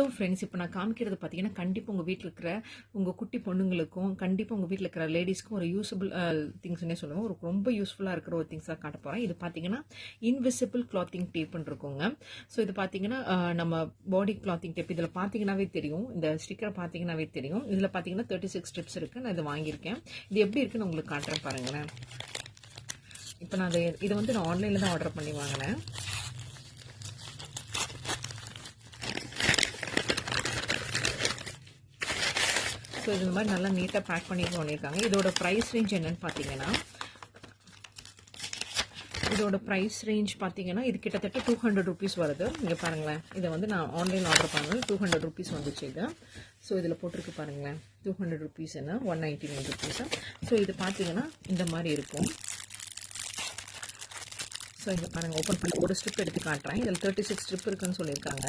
Hello friends, இப்போ நான் காமிக்கிறது பார்த்தீங்கன்னா கண்டிப்பாக உங்கள் வீட்டில் இருக்கிற உங்கள் குட்டி பொண்ணுங்களுக்கும் கண்டிப்பாக உங்கள் வீட்டில் இருக்கிற லேடிஸ்க்கும் ஒரு யூஸபிள் திங்ஸ்னே சொல்லுவோம். ஒரு ரொம்ப யூஸ்ஃபுல்லாக இருக்கிற ஒரு திங்ஸாக காட்ட போகிறேன். இது பார்த்தீங்கன்னா இன்விசிபிள் கிளாத்திங் டேப்னு இருக்குங்க. ஸோ இது பார்த்தீங்கன்னா நம்ம பாடி கிளாத்திங் டேப். இதில் பார்த்தீங்கன்னாவே தெரியும், இந்த ஸ்டிக்கரை பார்த்தீங்கன்னாவே தெரியும். இதில் பார்த்தீங்கன்னா 36 ஸ்ட்ரிப்ஸ் இருக்குது. நான் இதை வாங்கியிருக்கேன். இது எப்படி இருக்குன்னு உங்களுக்கு காட்டுறேன் பாருங்களேன். இப்போ நான் இதை வந்து நான் ஆன்லைனில் தான் ஆர்டர் பண்ணி வாங்கினேன். ஸோ இது மாதிரி நல்லா நீட்டாக பேக் பண்ணி பண்ணியிருக்காங்க. இதோட ப்ரைஸ் ரேஞ்ச் என்னன்னு பார்த்தீங்கன்னா, இது கிட்டத்தட்ட 200 rupees வருது. இங்கே பாருங்களேன், இதை வந்து நான் ஆன்லைன் ஆர்டர் பண்ணது 200 rupees வந்துச்சு இது. ஸோ இதில் போட்டிருக்கு பாருங்களேன், 200 rupees 199 rupees. ஸோ இது பார்த்தீங்கன்னா இந்த மாதிரி இருக்கும். ஸோ இங்கே பாருங்கள், ஓப்பன் பண்ணி ஒரு ஸ்ட்ரிப் எடுத்து காட்டுறேன். இதில் 36 ஸ்ட்ரிப் இருக்குன்னு சொல்லியிருக்காங்க.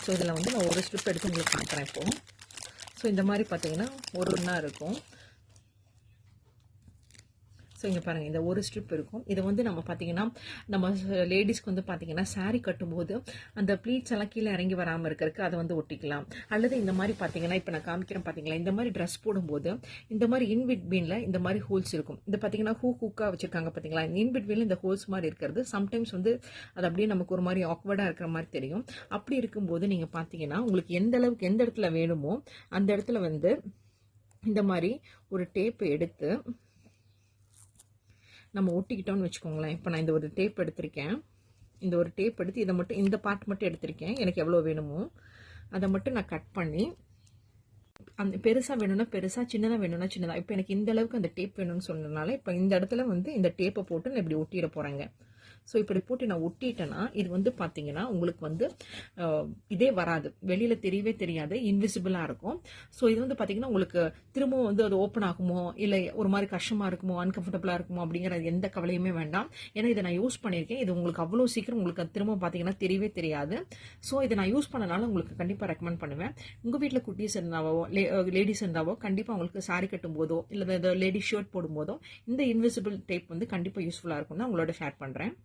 ஸோ இதில் வந்து நான் ஒரு ஸ்ட்ரிப் எடுத்து உங்களுக்கு காட்டுறேன் இப்போது. ஸோ இந்த மாதிரி பார்த்தீங்கன்னா ஒன்றா இருக்கும். ஸோ இங்கே பாருங்கள், இந்த ஒரு ஸ்ட்ரிப் இருக்கும். இதை வந்து நம்ம பார்த்தீங்கன்னா நம்ம லேடிஸ்க்கு வந்து பார்த்தீங்கன்னா சாரீ கட்டும்போது அந்த ப்ளீட்ஸ் எல்லாம் கீழே இறங்கி வராமல் இருக்கிறதுக்கு அதை வந்து ஒட்டிக்கலாம். அல்லது இந்த மாதிரி பார்த்தீங்கன்னா இப்போ நான் காமிக்கிறேன் பார்த்தீங்களா, இந்த மாதிரி ட்ரெஸ் போடும்போது இந்த மாதிரி இன்பிட்வீனில் இந்த மாதிரி ஹோல்ஸ் இருக்கும். இது பார்த்தீங்கன்னா ஹூக்காக வச்சுருக்காங்க பார்த்தீங்களா. இன்பிட்வீனில் இந்த ஹோல்ஸ் மாதிரி இருக்கிறது சம்டைம்ஸ் வந்து அது அப்படியே நமக்கு ஒரு மாதிரி ஆக்வர்டாக இருக்கிற மாதிரி தெரியும். அப்படி இருக்கும்போது நீங்கள் பார்த்தீங்கன்னா உங்களுக்கு எந்த அளவுக்கு எந்த இடத்துல வேணுமோ அந்த இடத்துல வந்து இந்த மாதிரி ஒரு டேப் எடுத்து நம்ம ஒட்டிக்கிட்டோம்னு வச்சுக்கோங்களேன். இப்போ நான் இந்த ஒரு டேப் எடுத்திருக்கேன். இந்த ஒரு டேப் எடுத்து இதை மட்டும், இந்த பார்ட் மட்டும் எடுத்திருக்கேன். எனக்கு எவ்வளோ வேணுமோ அதை மட்டும் நான் கட் பண்ணி, அந்த பெருசாக வேணும்னா பெருசாக, சின்னதாக வேணும்னா சின்னதாக. இப்போ எனக்கு இந்த அளவுக்கு அந்த டேப் வேணும்னு சொன்னதுனால இப்போ இந்த இடத்துல வந்து இந்த டேப்பை போட்டு நான் இப்படி ஒட்டிட போகிறேங்க. ஸோ இப்படி போட்டு நான் ஒட்டிட்டேன்னா இது வந்து பார்த்தீங்கன்னா உங்களுக்கு வந்து இதே வராது, வெளியில் தெரியவே தெரியாது, இன்விசிபிளாக இருக்கும். ஸோ இது வந்து பார்த்தீங்கன்னா உங்களுக்கு திரும்பவும் வந்து அது ஓப்பன் ஆகுமோ இல்லை ஒரு மாதிரி கஷ்டமாக இருக்குமோ அன்கம்ஃபர்டபுளாக இருக்குமோ அப்படிங்கிற எந்த கவலையுமே வேண்டாம். ஏன்னா இதை நான் யூஸ் பண்ணியிருக்கேன். இது உங்களுக்கு அவ்வளோ சீக்கிரம் உங்களுக்கு திரும்ப பார்த்தீங்கன்னா தெரியவே தெரியாது. ஸோ இதை நான் யூஸ் பண்ணனால உங்களுக்கு கண்டிப்பாக ரெக்கமெண்ட் பண்ணுவேன். உங்கள் வீட்டில் குட்டீஸ் இருந்தாவோ லேடிஸ் இருந்தாவோ கண்டிப்பாக உங்களுக்கு சாரி கட்டும் போதோ இல்லை லேடிஸ் ஷர்ட் போடும்போதோ இந்த இன்விசிபிள் டேப் வந்து கண்டிப்பாக யூஸ்ஃபுல்லாக இருக்கும்னு உங்களோட ஷேர் பண்ணுறேன்.